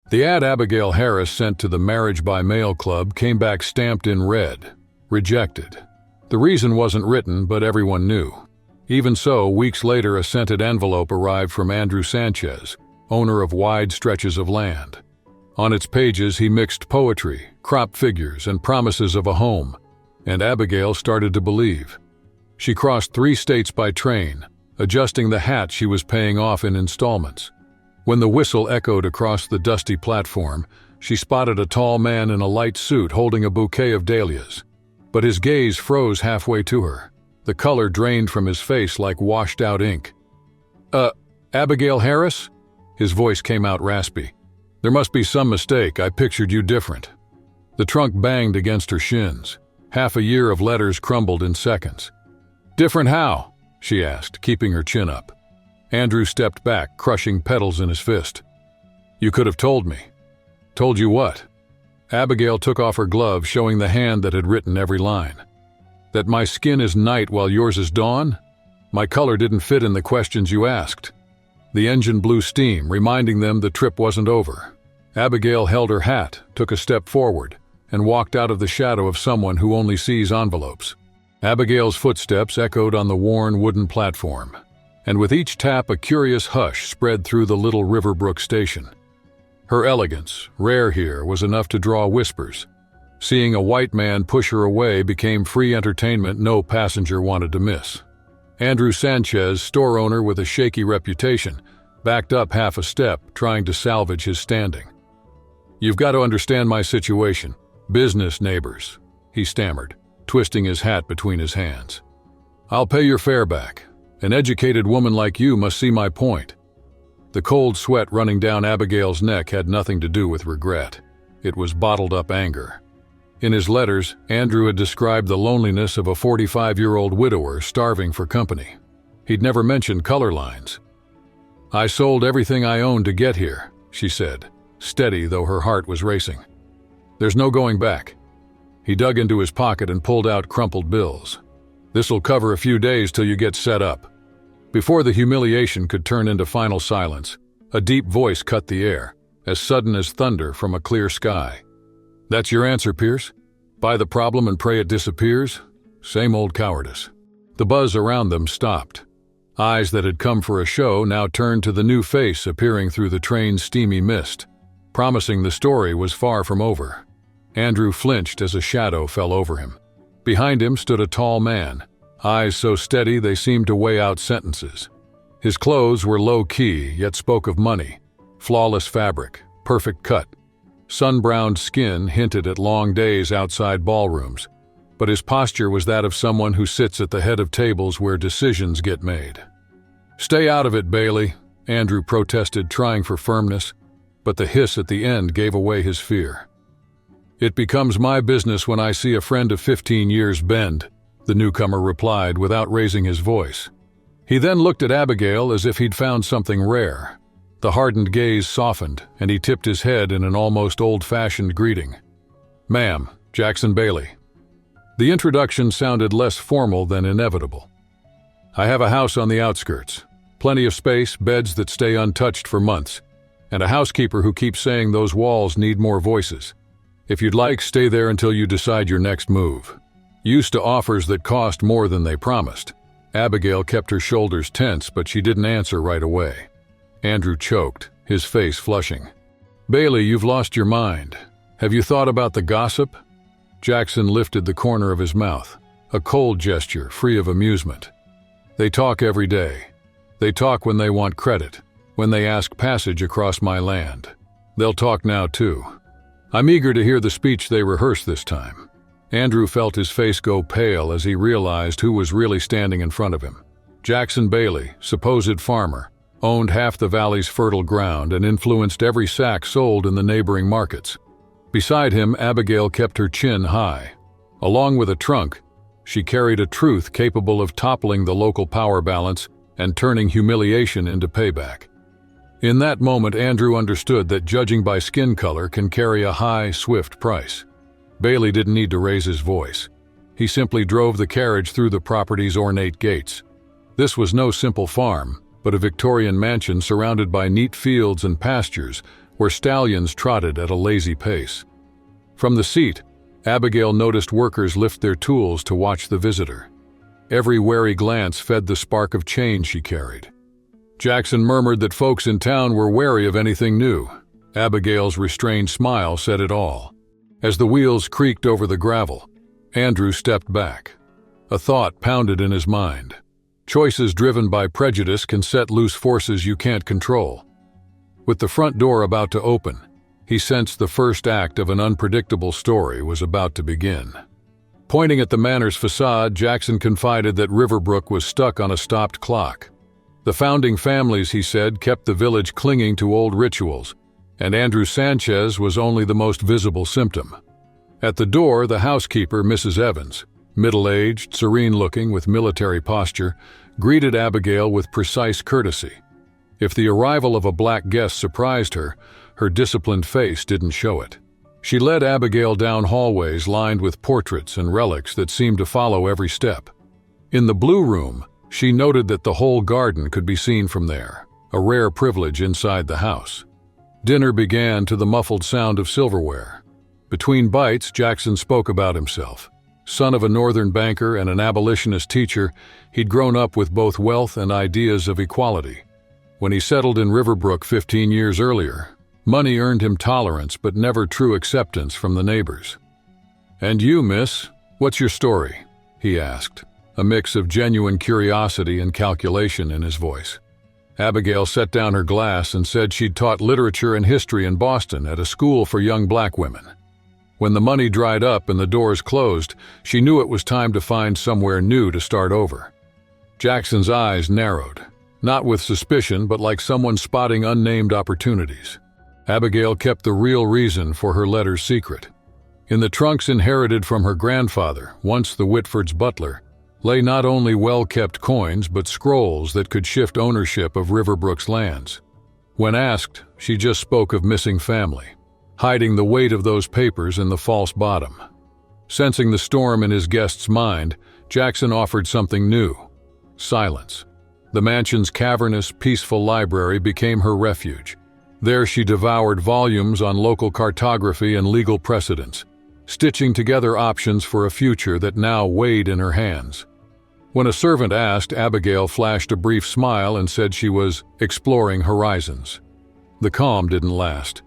The ad Abigail Harris sent to the Marriage by Mail Club came back stamped in red, rejected. The reason wasn't written, but everyone knew. Even so, weeks later a scented envelope arrived from Andrew Sanchez, owner of wide stretches of land. On its pages he mixed poetry, crop figures, and promises of a home, and Abigail started to believe. She crossed 3 states by train, adjusting the hat she was paying off in installments. When the whistle echoed across the dusty platform, she spotted a tall man in a light suit holding a bouquet of dahlias. But his gaze froze halfway to her. The color drained from his face like washed-out ink. Abigail Harris?" His voice came out raspy. "There must be some mistake. I pictured you different." The trunk banged against her shins. Half a year of letters crumbled in seconds. "Different how?" she asked, keeping her chin up. Andrew stepped back, crushing petals in his fist. "You could have told me." "Told you what?" Abigail took off her glove, showing the hand that had written every line. "That my skin is night while yours is dawn? My color didn't fit in the questions you asked." The engine blew steam, reminding them the trip wasn't over. Abigail held her hat, took a step forward, and walked out of the shadow of someone who only sees envelopes. Abigail's footsteps echoed on the worn wooden platform, and with each tap a curious hush spread through the little Riverbrook station. Her elegance, rare here, was enough to draw whispers. Seeing a white man push her away became free entertainment no passenger wanted to miss. Andrew Sanchez, store owner with a shaky reputation, backed up half a step, trying to salvage his standing. "You've got to understand my situation. Business neighbors," he stammered, twisting his hat between his hands. "I'll pay your fare back. An educated woman like you must see my point." The cold sweat running down Abigail's neck had nothing to do with regret. It was bottled-up anger. In his letters, Andrew had described the loneliness of a 45-year-old widower starving for company. He'd never mentioned color lines. "I sold everything I owned to get here," she said, steady though her heart was racing. "There's no going back." He dug into his pocket and pulled out crumpled bills. "This'll cover a few days till you get set up." Before the humiliation could turn into final silence, a deep voice cut the air, as sudden as thunder from a clear sky. "That's your answer, Pierce? Buy the problem and pray it disappears? Same old cowardice." The buzz around them stopped. Eyes that had come for a show now turned to the new face appearing through the train's steamy mist, promising the story was far from over. Andrew flinched as a shadow fell over him. Behind him stood a tall man, eyes so steady they seemed to weigh out sentences. His clothes were low-key, yet spoke of money. Flawless fabric, perfect cut. Sun-browned skin hinted at long days outside ballrooms, but his posture was that of someone who sits at the head of tables where decisions get made. "Stay out of it, Bailey," Andrew protested, trying for firmness, but the hiss at the end gave away his fear. "It becomes my business when I see a friend of 15 years bend," the newcomer replied without raising his voice. He then looked at Abigail as if he'd found something rare. The hardened gaze softened, and he tipped his head in an almost old-fashioned greeting. "Ma'am, Jackson Bailey." The introduction sounded less formal than inevitable. "I have a house on the outskirts. Plenty of space, beds that stay untouched for months, and a housekeeper who keeps saying those walls need more voices. If you'd like, stay there until you decide your next move." Used to offers that cost more than they promised, Abigail kept her shoulders tense, but she didn't answer right away. Andrew choked, his face flushing. "Bailey, you've lost your mind. Have you thought about the gossip?" Jackson lifted the corner of his mouth, a cold gesture free of amusement. "They talk every day. They talk when they want credit, when they ask passage across my land. They'll talk now too. I'm eager to hear the speech they rehearse this time." Andrew felt his face go pale as he realized who was really standing in front of him. Jackson Bailey, supposed farmer, owned half the valley's fertile ground and influenced every sack sold in the neighboring markets. Beside him, Abigail kept her chin high. Along with a trunk, she carried a truth capable of toppling the local power balance and turning humiliation into payback. In that moment, Andrew understood that judging by skin color can carry a high, swift price. Bailey didn't need to raise his voice. He simply drove the carriage through the property's ornate gates. This was no simple farm, but a Victorian mansion surrounded by neat fields and pastures where stallions trotted at a lazy pace. From the seat, Abigail noticed workers lift their tools to watch the visitor. Every wary glance fed the spark of change she carried. Jackson murmured that folks in town were wary of anything new. Abigail's restrained smile said it all. As the wheels creaked over the gravel, Andrew stepped back. A thought pounded in his mind. Choices driven by prejudice can set loose forces you can't control. With the front door about to open, he sensed the first act of an unpredictable story was about to begin. Pointing at the manor's facade, Jackson confided that Riverbrook was stuck on a stopped clock. The founding families, he said, kept the village clinging to old rituals, and Andrew Sanchez was only the most visible symptom. At the door, the housekeeper, Mrs. Evans, middle-aged, serene-looking with military posture, greeted Abigail with precise courtesy. If the arrival of a black guest surprised her, her disciplined face didn't show it. She led Abigail down hallways lined with portraits and relics that seemed to follow every step. In the blue room, she noted that the whole garden could be seen from there, a rare privilege inside the house. Dinner began to the muffled sound of silverware. Between bites, Jackson spoke about himself. Son of a northern banker and an abolitionist teacher, he'd grown up with both wealth and ideas of equality. When he settled in Riverbrook 15 years earlier, money earned him tolerance but never true acceptance from the neighbors. "And you, miss, what's your story?" he asked, a mix of genuine curiosity and calculation in his voice. Abigail set down her glass and said she'd taught literature and history in Boston at a school for young black women. When the money dried up and the doors closed, she knew it was time to find somewhere new to start over. Jackson's eyes narrowed, not with suspicion but like someone spotting unnamed opportunities. Abigail kept the real reason for her letters secret. In the trunks inherited from her grandfather, once the Whitford's butler, lay not only well-kept coins but scrolls that could shift ownership of Riverbrook's lands. When asked, she just spoke of missing family, hiding the weight of those papers in the false bottom. Sensing the storm in his guest's mind, Jackson offered something new: silence. The mansion's cavernous, peaceful library became her refuge. There she devoured volumes on local cartography and legal precedents, stitching together options for a future that now weighed in her hands. When a servant asked, Abigail flashed a brief smile and said she was exploring horizons. The calm didn't last.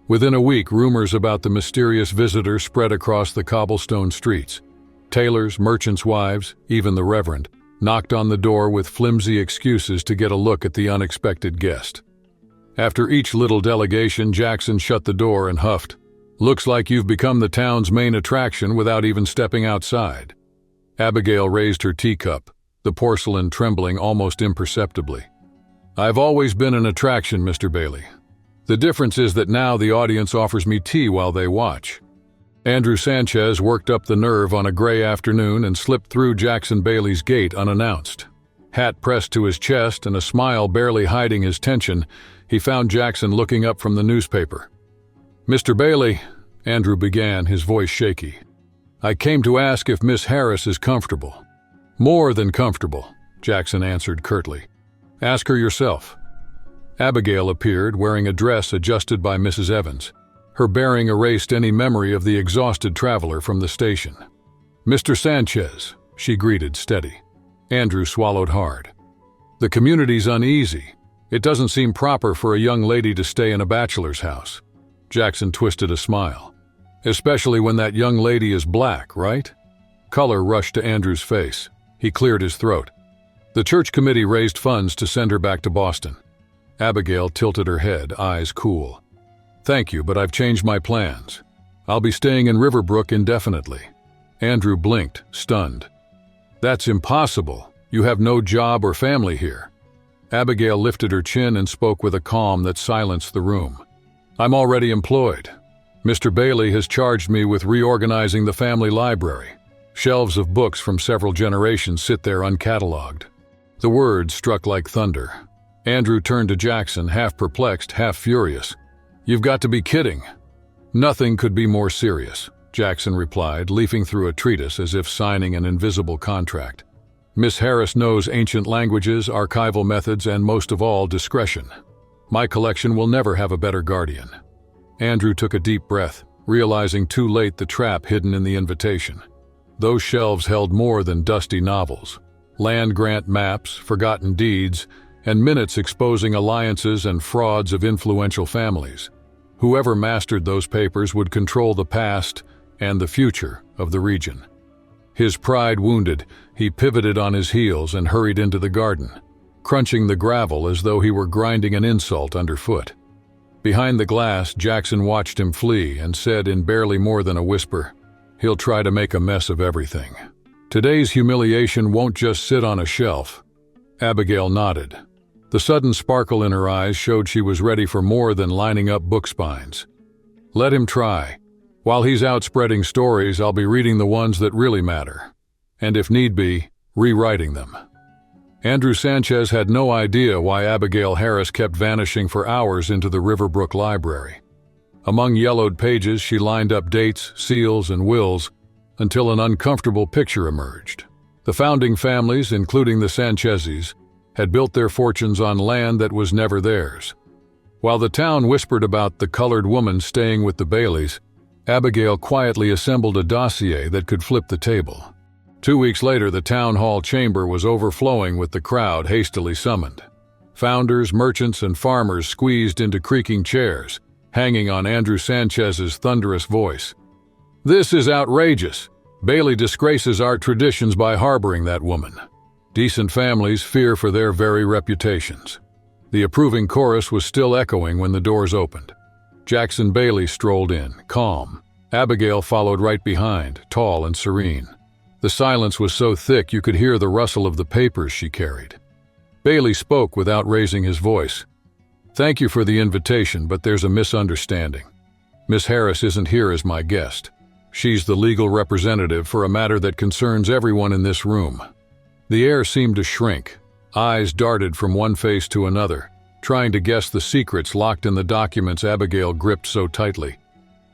Within a week, rumors about the mysterious visitor spread across the cobblestone streets. Tailors, merchants' wives, even the Reverend, knocked on the door with flimsy excuses to get a look at the unexpected guest. After each little delegation, Jackson shut the door and huffed, "Looks like you've become the town's main attraction without even stepping outside." Abigail raised her teacup, the porcelain trembling almost imperceptibly. "I've always been an attraction, Mr. Bailey. The difference is that now the audience offers me tea while they watch." Andrew Sanchez worked up the nerve on a gray afternoon and slipped through Jackson Bailey's gate unannounced. Hat pressed to his chest and a smile barely hiding his tension, he found Jackson looking up from the newspaper. "Mr. Bailey," Andrew began, his voice shaky, "I came to ask if Miss Harris is comfortable." "More than comfortable," Jackson answered curtly. "Ask her yourself." Abigail appeared, wearing a dress adjusted by Mrs. Evans. Her bearing erased any memory of the exhausted traveler from the station. "Mr. Sanchez," she greeted, steady. Andrew swallowed hard. "The community's uneasy. It doesn't seem proper for a young lady to stay in a bachelor's house." Jackson twisted a smile. "Especially when that young lady is black, right?" Color rushed to Andrew's face. He cleared his throat. "The church committee raised funds to send her back to Boston." Abigail tilted her head, eyes cool. "Thank you, but I've changed my plans. I'll be staying in Riverbrook indefinitely." Andrew blinked, stunned. "That's impossible. You have no job or family here." Abigail lifted her chin and spoke with a calm that silenced the room. "I'm already employed. Mr. Bailey has charged me with reorganizing the family library. Shelves of books from several generations sit there uncatalogued." The words struck like thunder. Andrew turned to Jackson, half perplexed, half furious. "You've got to be kidding." "Nothing could be more serious," Jackson replied, leafing through a treatise as if signing an invisible contract. "Miss Harris knows ancient languages, archival methods, and most of all, discretion. My collection will never have a better guardian." Andrew took a deep breath, realizing too late the trap hidden in the invitation. Those shelves held more than dusty novels. Land grant maps, forgotten deeds, and minutes exposing alliances and frauds of influential families. Whoever mastered those papers would control the past and the future of the region. His pride wounded, he pivoted on his heels and hurried into the garden, crunching the gravel as though he were grinding an insult underfoot. Behind the glass, Jackson watched him flee and said in barely more than a whisper, "He'll try to make a mess of everything. Today's humiliation won't just sit on a shelf." Abigail nodded. The sudden sparkle in her eyes showed she was ready for more than lining up book spines. "Let him try. While he's out spreading stories, I'll be reading the ones that really matter. And if need be, rewriting them." Andrew Sanchez had no idea why Abigail Harris kept vanishing for hours into the Riverbrook Library. Among yellowed pages, she lined up dates, seals, and wills until an uncomfortable picture emerged. The founding families, including the Sanchezes, had built their fortunes on land that was never theirs. While the town whispered about the colored woman staying with the Baileys, Abigail quietly assembled a dossier that could flip the table. 2 weeks later, the town hall chamber was overflowing with the crowd hastily summoned. Founders, merchants, and farmers squeezed into creaking chairs, hanging on Andrew Sanchez's thunderous voice. "This is outrageous. Bailey disgraces our traditions by harboring that woman. Decent families fear for their very reputations." The approving chorus was still echoing when the doors opened. Jackson Bailey strolled in, calm. Abigail followed right behind, tall and serene. The silence was so thick you could hear the rustle of the papers she carried. Bailey spoke without raising his voice. "Thank you for the invitation, but there's a misunderstanding. Miss Harris isn't here as my guest. She's the legal representative for a matter that concerns everyone in this room." The air seemed to shrink. Eyes darted from one face to another, trying to guess the secrets locked in the documents Abigail gripped so tightly.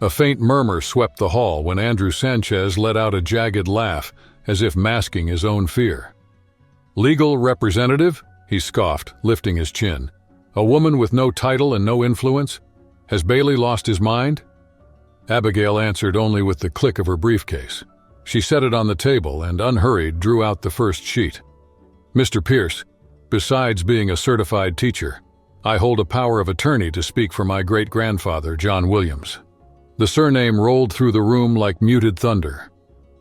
A faint murmur swept the hall when Andrew Sanchez let out a jagged laugh, as if masking his own fear. "Legal representative?" he scoffed, lifting his chin. "A woman with no title and no influence? Has Bailey lost his mind?" Abigail answered only with the click of her briefcase. She set it on the table and, unhurried, drew out the first sheet. "Mr. Pierce, besides being a certified teacher, I hold a power of attorney to speak for my great-grandfather, John Williams." The surname rolled through the room like muted thunder.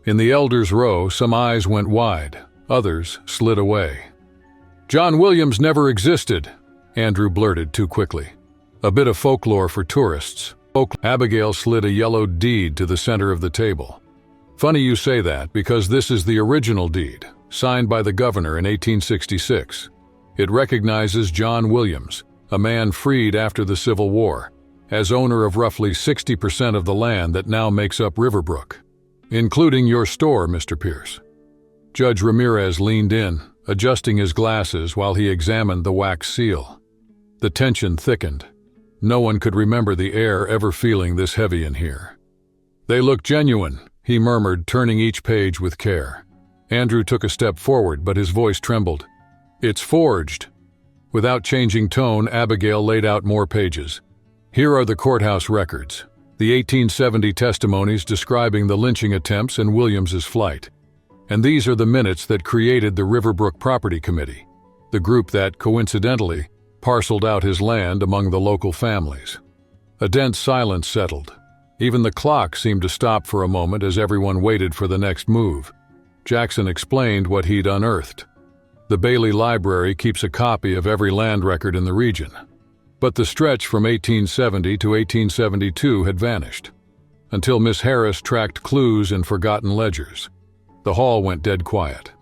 In the elders' row, some eyes went wide, others slid away. "John Williams never existed," Andrew blurted too quickly. "A bit of folklore for tourists." Abigail slid a yellowed deed to the center of the table. "Funny you say that, because this is the original deed, signed by the governor in 1866. It recognizes John Williams, a man freed after the Civil War, as owner of roughly 60% of the land that now makes up Riverbrook, including your store, Mr. Pierce." Judge Ramirez leaned in, adjusting his glasses while he examined the wax seal. The tension thickened. No one could remember the air ever feeling this heavy in here. "They look genuine," he murmured, turning each page with care. Andrew took a step forward, but his voice trembled. "It's forged." Without changing tone, Abigail laid out more pages. "Here are the courthouse records, the 1870 testimonies describing the lynching attempts and Williams's flight. And these are the minutes that created the Riverbrook Property Committee, the group that, coincidentally, parceled out his land among the local families." A dense silence settled. Even the clock seemed to stop for a moment as everyone waited for the next move. Jackson explained what he'd unearthed. The Bailey Library keeps a copy of every land record in the region. But the stretch from 1870 to 1872 had vanished, until Miss Harris tracked clues in forgotten ledgers. The hall went dead quiet.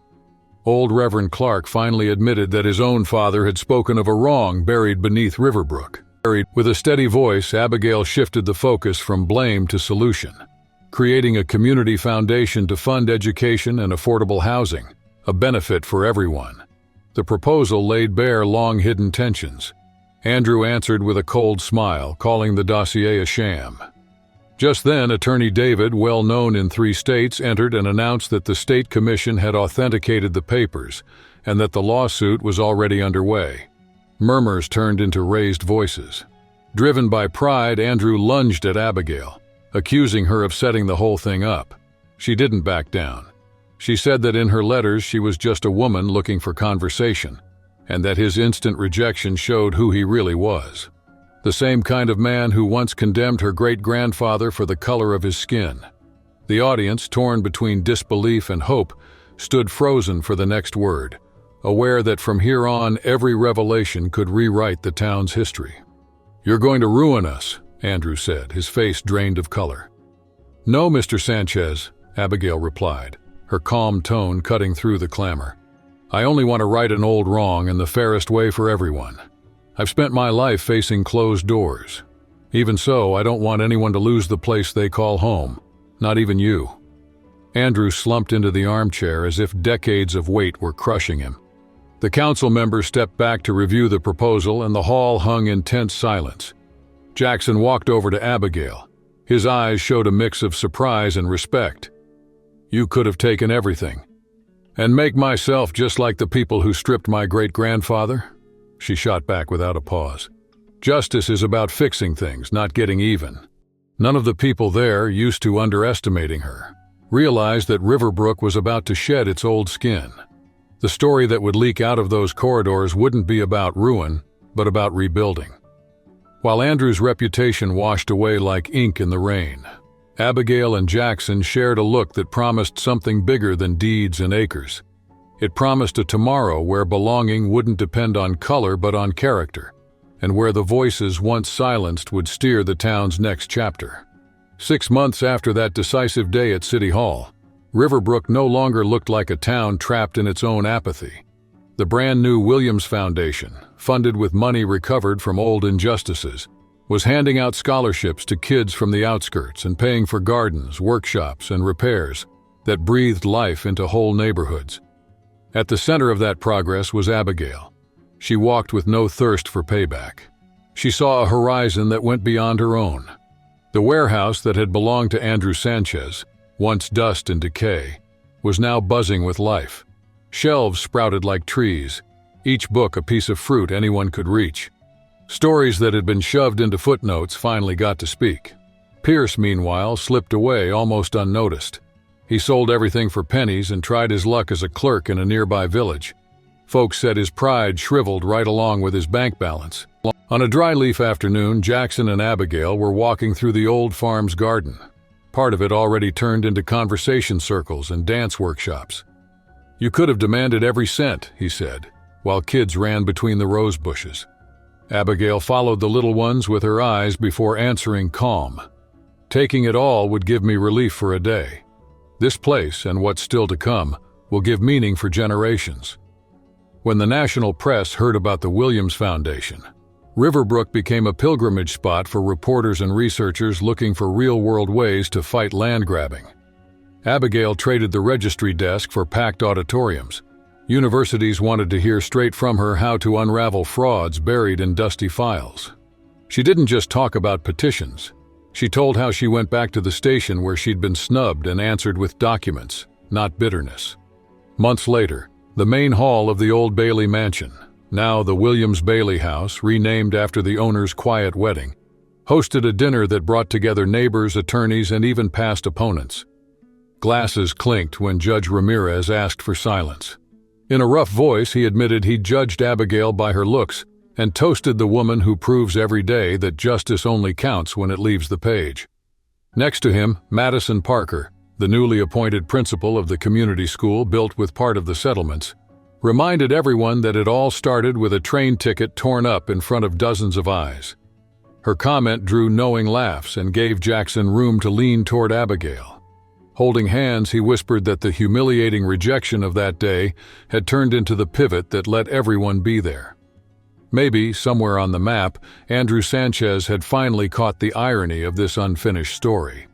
Old Reverend Clark finally admitted that his own father had spoken of a wrong buried beneath Riverbrook. With a steady voice, Abigail shifted the focus from blame to solution, creating a community foundation to fund education and affordable housing, a benefit for everyone. The proposal laid bare long-hidden tensions. Andrew answered with a cold smile, calling the dossier a sham. Just then, Attorney David, well known in 3 states, entered and announced that the state commission had authenticated the papers and that the lawsuit was already underway. Murmurs turned into raised voices. Driven by pride, Andrew lunged at Abigail, accusing her of setting the whole thing up. She didn't back down. She said that in her letters she was just a woman looking for conversation, and that his instant rejection showed who he really was. The same kind of man who once condemned her great-grandfather for the color of his skin. The audience, torn between disbelief and hope, stood frozen for the next word, aware that from here on every revelation could rewrite the town's history. "You're going to ruin us," Andrew said, his face drained of color. "No, Mr. Sanchez," Abigail replied, her calm tone cutting through the clamor. "I only want to right an old wrong in the fairest way for everyone. I've spent my life facing closed doors. Even so, I don't want anyone to lose the place they call home, not even you." Andrew slumped into the armchair as if decades of weight were crushing him. The council members stepped back to review the proposal, and the hall hung in tense silence. Jackson walked over to Abigail. His eyes showed a mix of surprise and respect. "You could have taken everything. And make myself just like the people who stripped my great-grandfather?" She shot back without a pause. "Justice is about fixing things, not getting even." None of the people there, used to underestimating her, realized that Riverbrook was about to shed its old skin. The story that would leak out of those corridors wouldn't be about ruin, but about rebuilding. While Andrew's reputation washed away like ink in the rain, Abigail and Jackson shared a look that promised something bigger than deeds and acres. It promised a tomorrow where belonging wouldn't depend on color but on character, and where the voices once silenced would steer the town's next chapter. 6 months after that decisive day at City Hall, Riverbrook no longer looked like a town trapped in its own apathy. The brand new Williams Foundation, funded with money recovered from old injustices, was handing out scholarships to kids from the outskirts and paying for gardens, workshops, and repairs that breathed life into whole neighborhoods. At the center of that progress was Abigail. She walked with no thirst for payback. She saw a horizon that went beyond her own. The warehouse that had belonged to Andrew Sanchez, once dust and decay, was now buzzing with life. Shelves sprouted like trees, each book a piece of fruit anyone could reach. Stories that had been shoved into footnotes finally got to speak. Pierce, meanwhile, slipped away almost unnoticed. He sold everything for pennies and tried his luck as a clerk in a nearby village. Folks said his pride shriveled right along with his bank balance. On a dry leaf afternoon, Jackson and Abigail were walking through the old farm's garden. Part of it already turned into conversation circles and dance workshops. "You could have demanded every cent," he said, while kids ran between the rose bushes. Abigail followed the little ones with her eyes before answering calm. "Taking it all would give me relief for a day. This place, and what's still to come, will give meaning for generations." When the national press heard about the Williams Foundation, Riverbrook became a pilgrimage spot for reporters and researchers looking for real-world ways to fight land grabbing. Abigail traded the registry desk for packed auditoriums. Universities wanted to hear straight from her how to unravel frauds buried in dusty files. She didn't just talk about petitions. She told how she went back to the station where she'd been snubbed and answered with documents, not bitterness. Months later, the main hall of the Old Bailey Mansion, now the Williams Bailey House, renamed after the owner's quiet wedding, hosted a dinner that brought together neighbors, attorneys, and even past opponents. Glasses clinked when Judge Ramirez asked for silence. In a rough voice, he admitted he'd judged Abigail by her looks and toasted the woman who proves every day that justice only counts when it leaves the page. Next to him, Madison Parker, the newly appointed principal of the community school built with part of the settlements, reminded everyone that it all started with a train ticket torn up in front of dozens of eyes. Her comment drew knowing laughs and gave Jackson room to lean toward Abigail. Holding hands, he whispered that the humiliating rejection of that day had turned into the pivot that let everyone be there. Maybe, somewhere on the map, Andrew Sanchez had finally caught the irony of this unfinished story.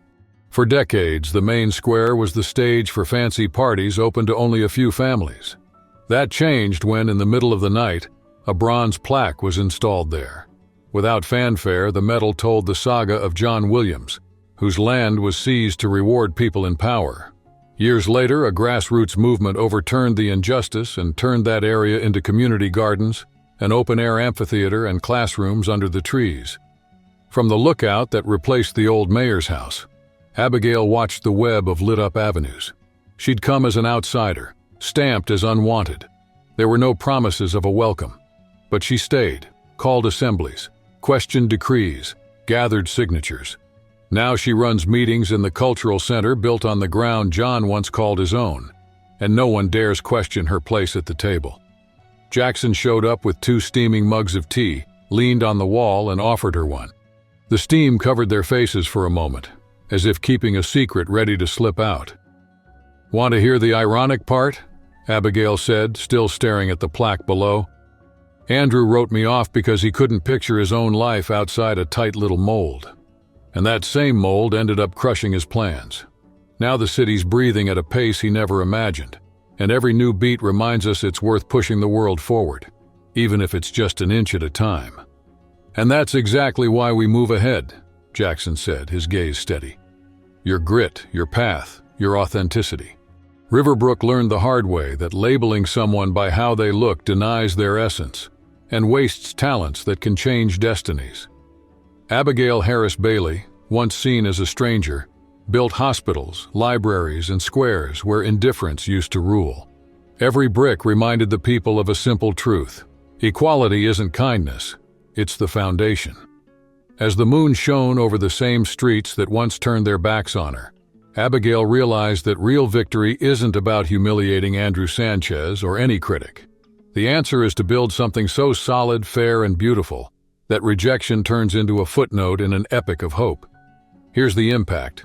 For decades, the main square was the stage for fancy parties open to only a few families. That changed when, in the middle of the night, a bronze plaque was installed there. Without fanfare, the metal told the saga of John Williams, whose land was seized to reward people in power. Years later, a grassroots movement overturned the injustice and turned that area into community gardens, an open-air amphitheater, and classrooms under the trees. From the lookout that replaced the old mayor's house, Abigail watched the web of lit-up avenues. She'd come as an outsider, stamped as unwanted. There were no promises of a welcome. But she stayed, called assemblies, questioned decrees, gathered signatures. Now she runs meetings in the cultural center built on the ground John once called his own, and no one dares question her place at the table. Jackson showed up with 2 steaming mugs of tea, leaned on the wall, and offered her one. The steam covered their faces for a moment, as if keeping a secret ready to slip out. "Want to hear the ironic part?" Abigail said, still staring at the plaque below. "Andrew wrote me off because he couldn't picture his own life outside a tight little mold. And that same mold ended up crushing his plans. Now the city's breathing at a pace he never imagined, and every new beat reminds us it's worth pushing the world forward, even if it's just an inch at a time." "And that's exactly why we move ahead," Jackson said, his gaze steady. "Your grit, your path, your authenticity." Riverbrook learned the hard way that labeling someone by how they look denies their essence and wastes talents that can change destinies. Abigail Harris Bailey, once seen as a stranger, built hospitals, libraries, and squares where indifference used to rule. Every brick reminded the people of a simple truth: equality isn't kindness, it's the foundation. As the moon shone over the same streets that once turned their backs on her, Abigail realized that real victory isn't about humiliating Andrew Sanchez or any critic. The answer is to build something so solid, fair, and beautiful that rejection turns into a footnote in an epic of hope. Here's the impact.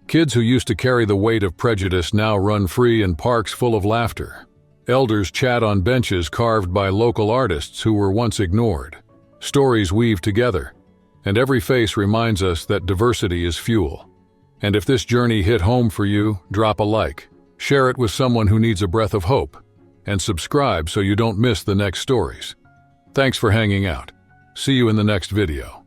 Kids who used to carry the weight of prejudice now run free in parks full of laughter. Elders chat on benches carved by local artists who were once ignored. Stories weave together, and every face reminds us that diversity is fuel. And if this journey hit home for you, drop a like, share it with someone who needs a breath of hope, and subscribe so you don't miss the next stories. Thanks for hanging out. See you in the next video.